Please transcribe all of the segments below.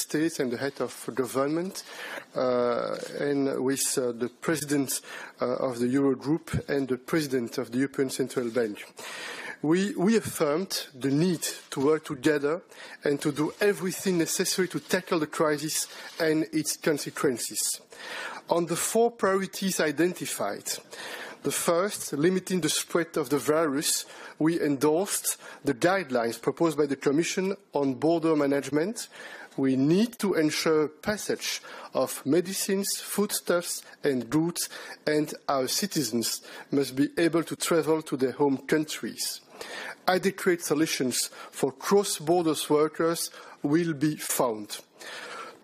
states and the head of government, and with the president of the Eurogroup and the president of the European Central Bank. We affirmed the need to work together and to do everything necessary to tackle the crisis and its consequences. On the 4 priorities identified, the first, limiting the spread of the virus, we endorsed the guidelines proposed by the Commission on border management. We need to ensure passage of medicines, foodstuffs and goods, and our citizens must be able to travel to their home countries. Adequate solutions for cross-border workers will be found.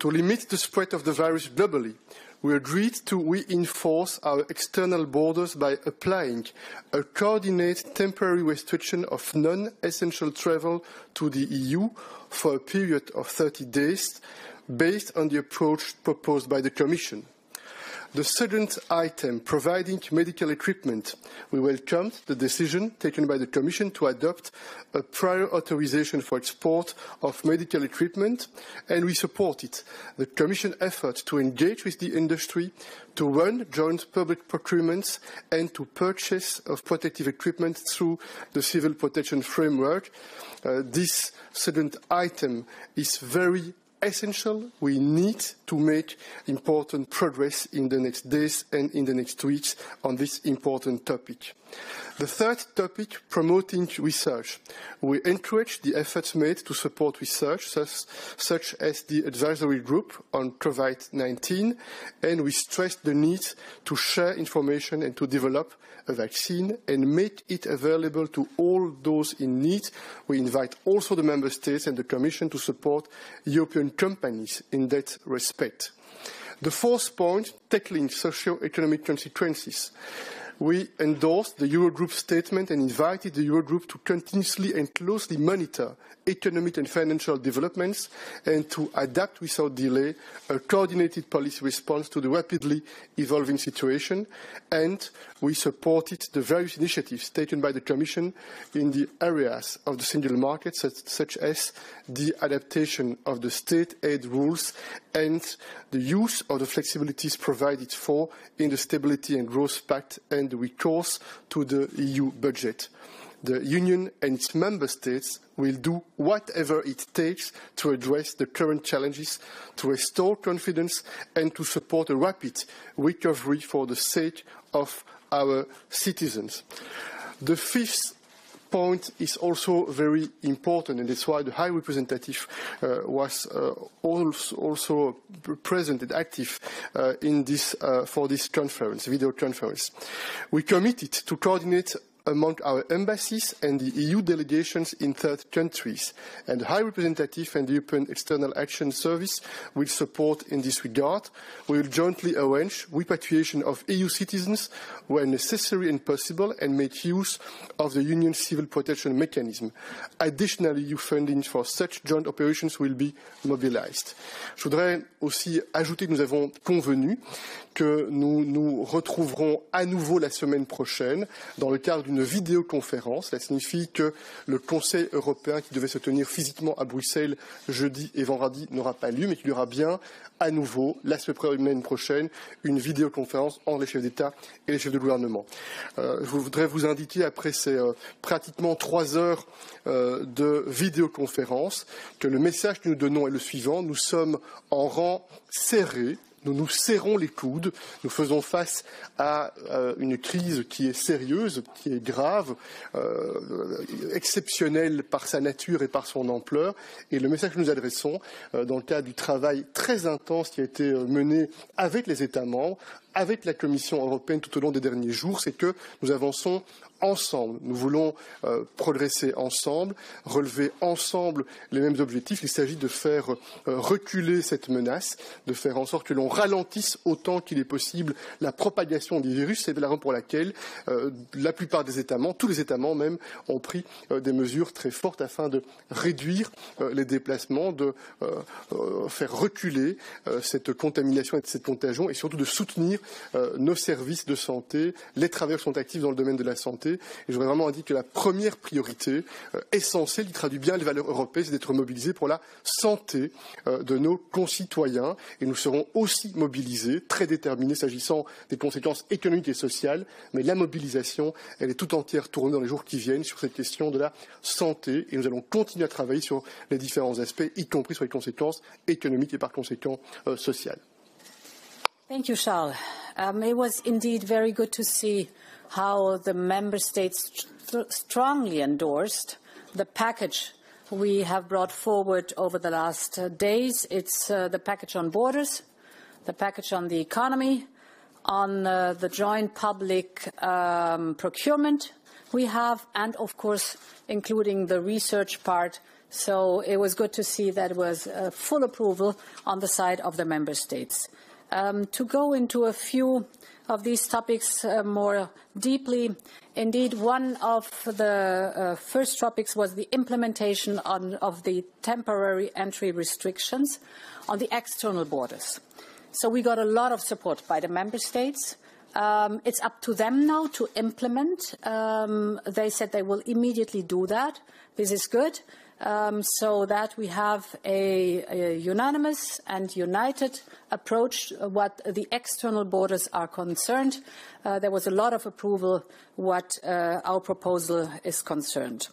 To limit the spread of the virus globally, we agreed to reinforce our external borders by applying a coordinated temporary restriction of non-essential travel to the EU for a period of 30 days, based on the approach proposed by the Commission. The second item, providing medical equipment. We welcomed the decision taken by the Commission to adopt a prior authorization for export of medical equipment, and we supported the Commission effort to engage with the industry, to run joint public procurements, and to purchase of protective equipment through the civil protection framework. This second item is very essential. We need to make important progress in the next days and in the next weeks on this important topic. The third topic, promoting research. We encourage the efforts made to support research, such as the advisory group on COVID-19, and we stress the need to share information and to develop a vaccine and make it available to all those in need. We invite also the Member States and the Commission to support European companies in that respect. The fourth point, tackling socio-economic consequences. We endorsed the Eurogroup statement and invited the Eurogroup to continuously and closely monitor economic and financial developments and to adapt without delay a coordinated policy response to the rapidly evolving situation. And we supported the various initiatives taken by the Commission in the areas of the single market, such as the adaptation of the state aid rules and the use of the flexibilities provided for in the Stability and Growth Pact and the recourse to the EU budget. The Union and its Member States will do whatever it takes to address the current challenges, to restore confidence and to support a rapid recovery for the sake of our citizens. The fifth point is also very important, and that's why the High Representative was also present and active in this, for this conference, video conference. We committed to coordinate among our embassies and the EU delegations in third countries, and the High Representative and the European External Action Service will support in this regard. We will jointly arrange repatriation of EU citizens where necessary and possible and make use of the Union's civil protection mechanism. Additionally, EU funding for such joint operations will be mobilized. Je voudrais aussi ajouter que nous avons convenu que nous nous retrouverons à nouveau la semaine prochaine dans le cadre d'une vidéoconférence. Cela signifie que le Conseil européen qui devait se tenir physiquement à Bruxelles jeudi et vendredi n'aura pas lieu, mais qu'il y aura bien à nouveau la semaine prochaine une vidéoconférence entre les chefs d'État et les chefs de gouvernement. Je voudrais vous indiquer, après ces pratiquement 3 heures de vidéoconférence, que le message que nous donnons est le suivant. Nous sommes en rang serré. Nous nous serrons les coudes, nous faisons face à une crise qui est sérieuse, qui est grave, exceptionnelle par sa nature et par son ampleur. Et le message que nous adressons, dans le cadre du travail très intense qui a été mené avec les États membres, avec la Commission européenne tout au long des derniers jours, c'est que nous avançons ensemble. Nous voulons progresser ensemble, relever ensemble les mêmes objectifs. Il s'agit de faire reculer cette menace, de faire en sorte que l'on ralentisse autant qu'il est possible la propagation des virus. C'est la raison pour laquelle la plupart des États membres, tous les États membres même, ont pris des mesures très fortes afin de réduire les déplacements, de faire reculer cette contamination et cette contagion et surtout de soutenir nos services de santé, les travailleurs qui sont actifs dans le domaine de la santé Et je voudrais vraiment indiquer que la première priorité essentielle, qui traduit bien les valeurs européennes, c'est d'être mobilisé pour la santé de nos concitoyens. Et nous serons aussi mobilisés, très déterminés s'agissant des conséquences économiques et sociales. Mais la mobilisation, elle est tout entière tournée dans les jours qui viennent sur cette question de la santé. Et nous allons continuer à travailler sur les différents aspects, y compris sur les conséquences économiques et par conséquent sociales. Thank you, Charles. It was indeed very good to see how the member states strongly endorsed the package we have brought forward over the last days. It's the package on borders, the package on the economy, on the joint public procurement we have, and of course including the research part. So it was good to see that it was full approval on the side of the member states. To go into a few of these topics more deeply, indeed, one of the first topics was the implementation of the temporary entry restrictions on the external borders. So we got a lot of support by the member states. It's up to them now to implement. They said they will immediately do that. This is good. So that we have a unanimous and united approach what the external borders are concerned. There was a lot of approval what our proposal is concerned.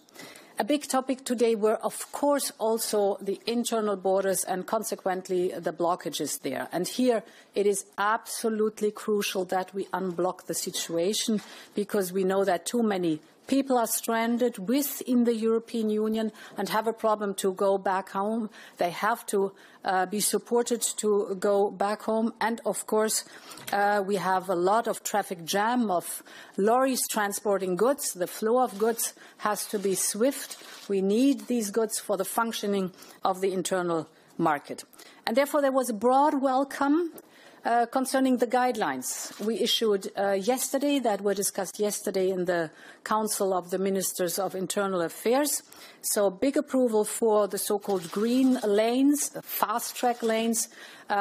A big topic today were, of course, also the internal borders and consequently the blockages there. And here it is absolutely crucial that we unblock the situation because we know that too many people are stranded within the European Union and have a problem to go back home. They have to be supported to go back home. And, of course, we have a lot of traffic jam of lorries transporting goods. The flow of goods has to be swift. We need these goods for the functioning of the internal market. And, therefore, there was a broad welcome concerning the guidelines we issued yesterday, that were discussed yesterday in the Council of the Ministers of Internal Affairs. So big approval for the so-called green lanes, fast-track lanes,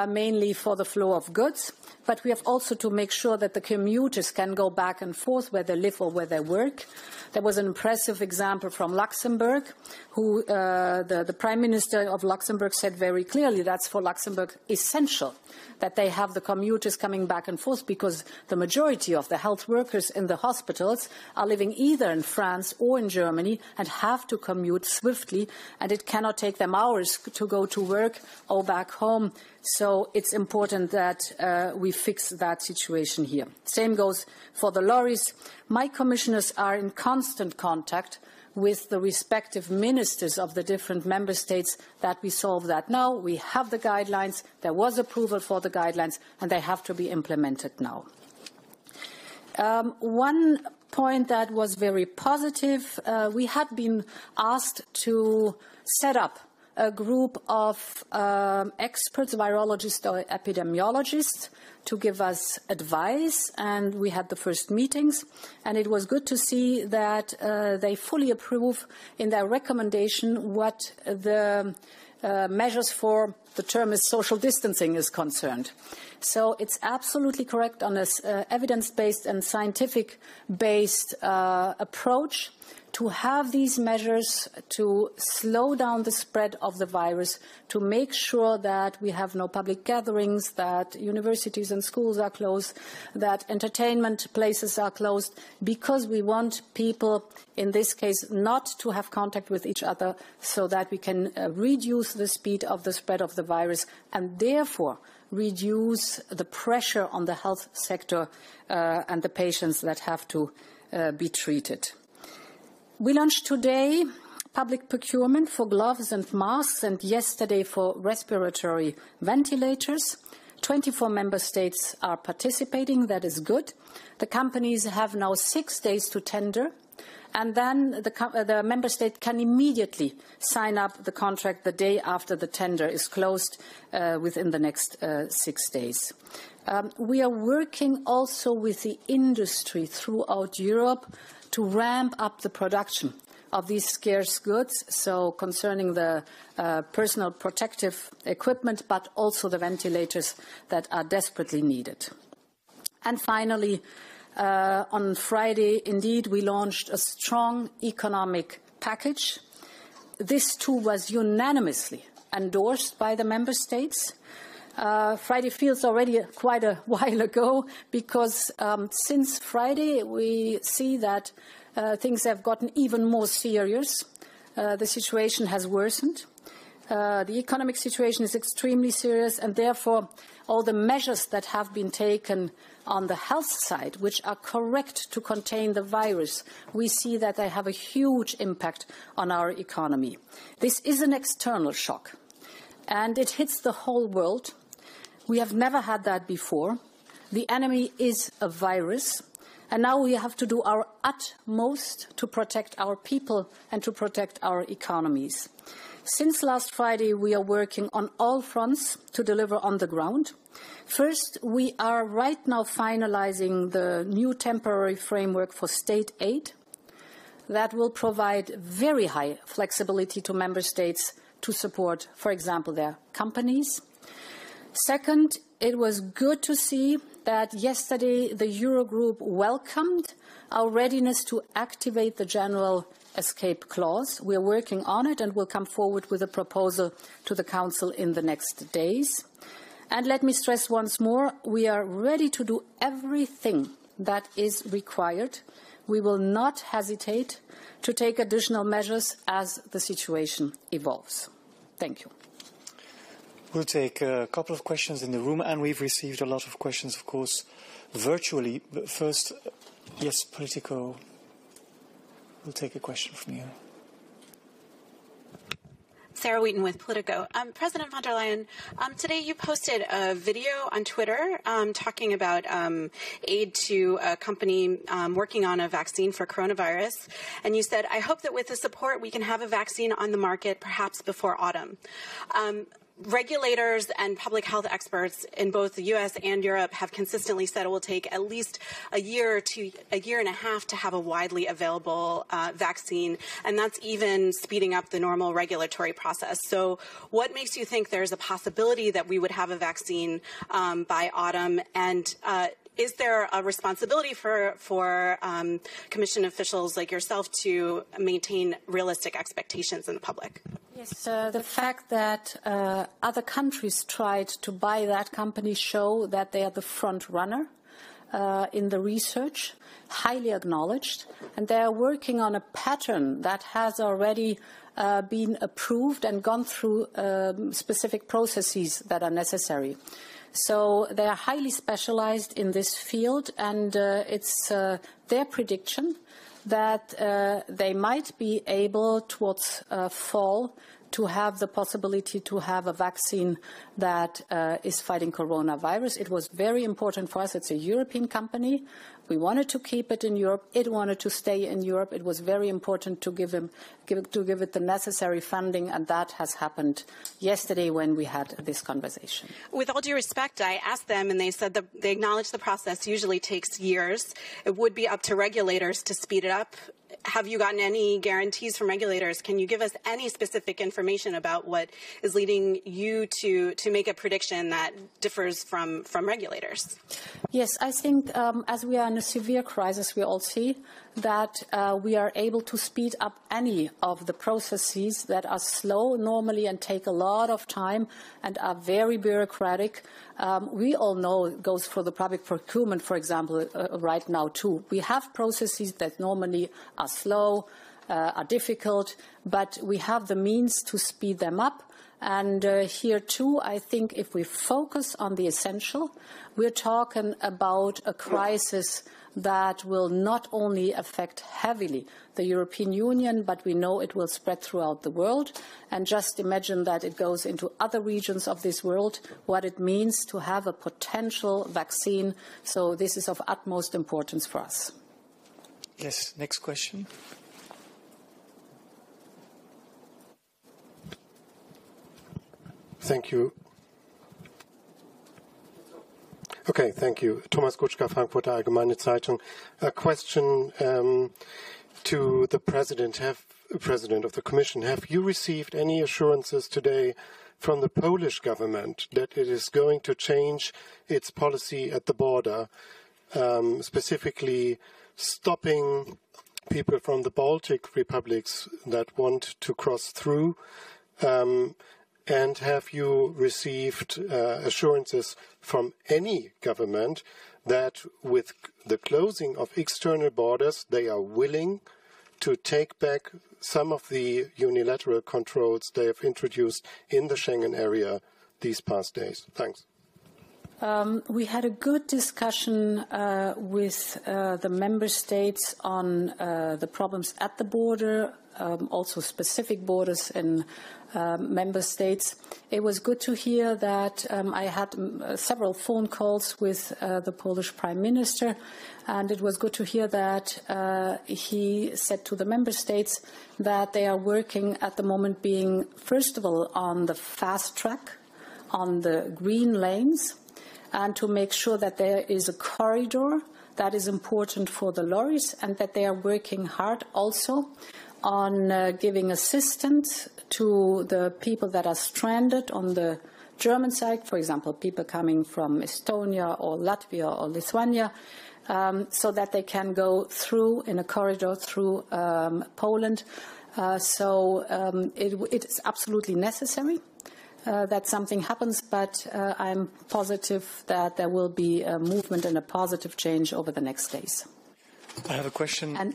mainly for the flow of goods. But we have also to make sure that the commuters can go back and forth where they live or where they work. There was an impressive example from Luxembourg, who the Prime Minister of Luxembourg said very clearly that's for Luxembourg essential, that they have the commuters coming back and forth because the majority of the health workers in the hospitals are living either in France or in Germany and have to commute swiftly, and it cannot take them hours to go to work or back home. So it's important that we fix that situation here. Same goes for the lorries. My commissioners are in constant contact with the respective ministers of the different member states that we solve that now. We have the guidelines. There was approval for the guidelines, and they have to be implemented now. One point that was very positive, we had been asked to set up a group of experts, virologists or epidemiologists, to give us advice, and we had the first meetings, and it was good to see that they fully approve in their recommendation what the measures for the term is social distancing is concerned. So it's absolutely correct on this evidence-based and scientific-based approach to have these measures to slow down the spread of the virus, to make sure that we have no public gatherings, that universities and schools are closed, that entertainment places are closed, because we want people, in this case, not to have contact with each other so that we can reduce the speed of the spread of the virus and therefore reduce the pressure on the health sector and the patients that have to be treated. We launched today public procurement for gloves and masks, and yesterday for respiratory ventilators. 24 member states are participating. That is good. The companies have now 6 days to tender, and then the member state can immediately sign up the contract the day after the tender is closed within the next 6 days. We are working also with the industry throughout Europe to ramp up the production of these scarce goods, so concerning the personal protective equipment, but also the ventilators that are desperately needed. And finally, On Friday, indeed, we launched a strong economic package. This too was unanimously endorsed by the member states. Friday feels already quite a while ago because since Friday we see that things have gotten even more serious. The situation has worsened. The economic situation is extremely serious, and therefore all the measures that have been taken on the health side, which are correct to contain the virus, we see that they have a huge impact on our economy. This is an external shock, and it hits the whole world. We have never had that before. The enemy is a virus, and now we have to do our utmost to protect our people and to protect our economies. Since last Friday, we are working on all fronts to deliver on the ground. First, we are right now finalizing the new temporary framework for state aid that will provide very high flexibility to member states to support, for example, their companies. Second, it was good to see that yesterday the Eurogroup welcomed our readiness to activate the general escape clause. We are working on it and will come forward with a proposal to the Council in the next days. And let me stress once more, we are ready to do everything that is required. We will not hesitate to take additional measures as the situation evolves. Thank you. We'll take a couple of questions in the room, and we've received a lot of questions, of course, virtually. But first, yes, Politico. We'll take a question from you. Sarah Wheaton with Politico. President von der Leyen, today you posted a video on Twitter talking about aid to a company working on a vaccine for coronavirus. And you said, I hope that with the support we can have a vaccine on the market perhaps before autumn. Regulators and public health experts in both the U.S. and Europe have consistently said it will take at least a year to a year and a half to have a widely available vaccine, and that's even speeding up the normal regulatory process. So what makes you think there's a possibility that we would have a vaccine by autumn? And is there a responsibility for Commission officials like yourself to maintain realistic expectations in the public? Yes, the fact that other countries tried to buy that company show that they are the front runner in the research, highly acknowledged, and they are working on a pattern that has already been approved and gone through specific processes that are necessary. So they are highly specialized in this field, and it's their prediction that they might be able towards fall to have the possibility to have a vaccine that is fighting coronavirus. It was very important for us. It's a European company. We wanted to keep it in Europe. It wanted to stay in Europe. It was very important to give it the necessary funding, and that has happened yesterday when we had this conversation. With all due respect, I asked them, and they said that they acknowledge the process usually takes years. It would be up to regulators to speed it up. Have you gotten any guarantees from regulators? Can you give us any specific information about what is leading you to make a prediction that differs from regulators? Yes, I think as we are in a severe crisis, we all see that we are able to speed up any of the processes that are slow normally and take a lot of time and are very bureaucratic. We all know it goes for the public procurement, for example, right now too. We have processes that normally are slow, are difficult, but we have the means to speed them up. And here too, I think if we focus on the essential, we're talking about a crisis that will not only affect heavily the European Union, but we know it will spread throughout the world. And just imagine that it goes into other regions of this world, what it means to have a potential vaccine. So this is of utmost importance for us. Yes, next question. Thank you. Okay, thank you. Thomas Gutschka, Frankfurter Allgemeine Zeitung. A question to the President of the Commission. Have you received any assurances today from the Polish government that it is going to change its policy at the border specifically stopping people from the Baltic republics that want to cross through? And have you received assurances from any government that with the closing of external borders, they are willing to take back some of the unilateral controls they have introduced in the Schengen area these past days? Thanks. We had a good discussion with the member states on the problems at the border, also specific borders in member states. It was good to hear that I had several phone calls with the Polish Prime Minister, and it was good to hear that he said to the member states that they are working at the moment being, first of all, on the fast track, on the green lanes, and to make sure that there is a corridor that is important for the lorries, and that they are working hard also on giving assistance to the people that are stranded on the German side, for example, people coming from Estonia or Latvia or Lithuania, so that they can go through in a corridor through Poland. It is absolutely necessary that something happens, but I'm positive that there will be a movement and a positive change over the next days. I have a question. And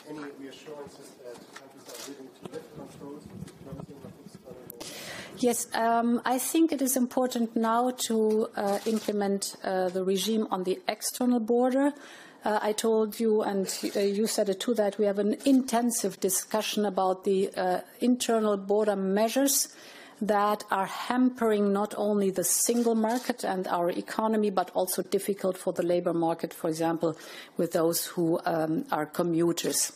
Any reassurances that countries are willing to lift controls with the closing of external borders? Yes, I think it is important now to implement the regime on the external border. I told you, and you said it too, that we have an intensive discussion about the internal border measures that are hampering not only the single market and our economy, but also difficult for the labor market, for example, with those who are commuters.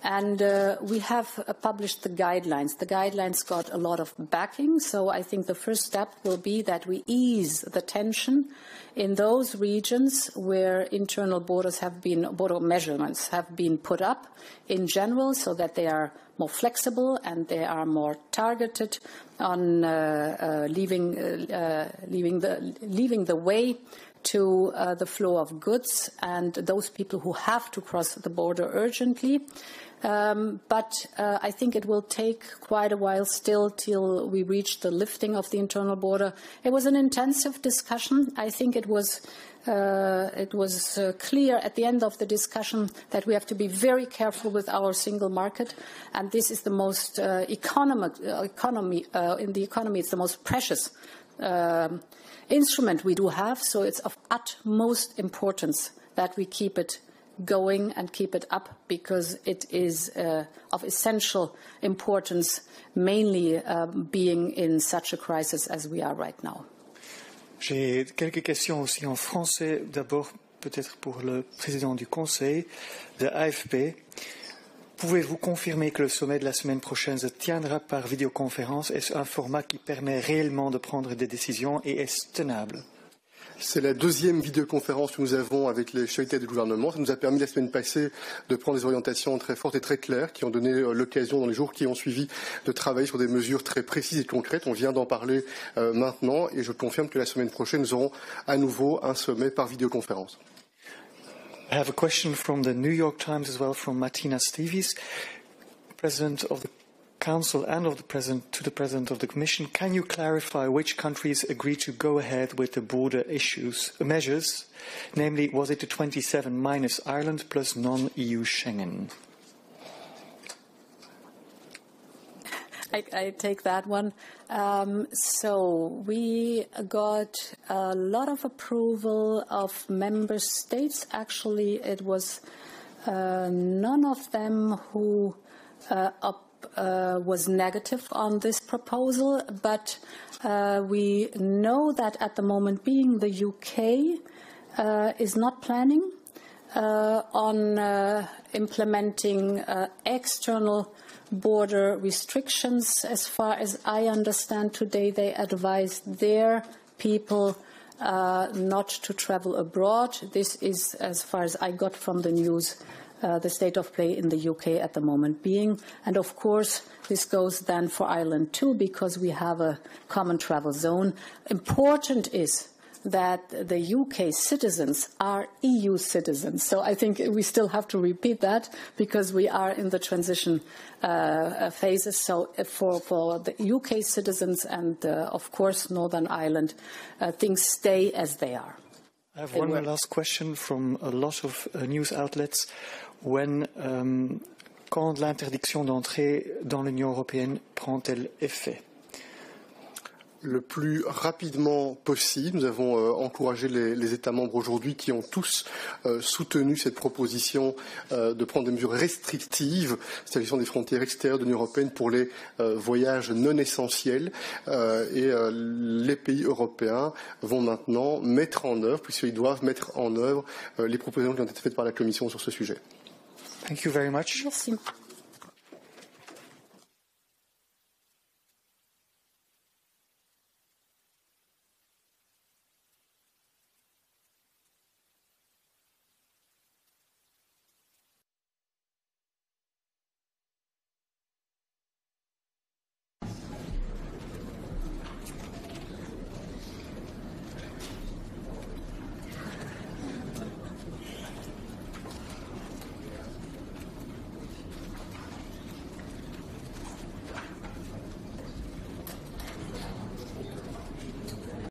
And we have published the guidelines. The guidelines got a lot of backing, so I think the first step will be that we ease the tension in those regions where internal border measurements have been put up in general, so that they are more flexible and they are more targeted on leaving the way to the flow of goods and those people who have to cross the border urgently. But I think it will take quite a while still till we reach the lifting of the internal border. It was an intensive discussion. I think it was clear at the end of the discussion that we have to be very careful with our single market, and this is the most in the economy. It's the most precious instrument we do have. So it's of utmost importance that we keep it going and keep it up, because it is of essential importance, mainly being in such a crisis as we are right now. J'ai quelques questions aussi en français. D'abord, peut-être pour le président du Conseil, de AFP. Pouvez-vous confirmer que le sommet de la semaine prochaine se tiendra par vidéoconférence? Est-ce un format qui permet réellement de prendre des décisions et est-ce tenable? C'est la deuxième vidéoconférence que nous avons avec les chefs d'État et de gouvernement. Ça nous a permis la semaine passée de prendre des orientations très fortes et très claires qui ont donné l'occasion dans les jours qui ont suivi de travailler sur des mesures très précises et concrètes. On vient d'en parler maintenant et je confirme que la semaine prochaine, nous aurons à nouveau un sommet par vidéoconférence. I have a question from the New York Times as well, from Martina Steves, President of the Council and to the President of the Commission. Can you clarify which countries agreed to go ahead with the border measures? Namely, was it the 27 minus Ireland plus non-EU Schengen? I take that one. So we got a lot of approval of member states. Actually, it was none of them who was negative on this proposal, but we know that at the moment being the UK is not planning on implementing external border restrictions. As far as I understand today, they advised their people not to travel abroad. This is, as far as I got from the news, the state of play in the UK at the moment being. And of course, this goes then for Ireland too, because we have a common travel zone. Important is that the UK citizens are EU citizens. So I think we still have to repeat that because we are in the transition phases. So for the UK citizens and, of course, Northern Ireland, things stay as they are. I have one last question from a lot of news outlets. Quand l'interdiction d'entrer dans l'Union européenne prend-elle effet? Le plus rapidement possible. Nous avons encouragé les États membres aujourd'hui qui ont tous soutenu cette proposition de prendre des mesures restrictives s'agissant des frontières extérieures de l'Union européenne pour les voyages non essentiels. Et les pays européens vont maintenant mettre en œuvre, puisqu'ils doivent mettre en œuvre les propositions qui ont été faites par la Commission sur ce sujet. Thank you very much. Merci.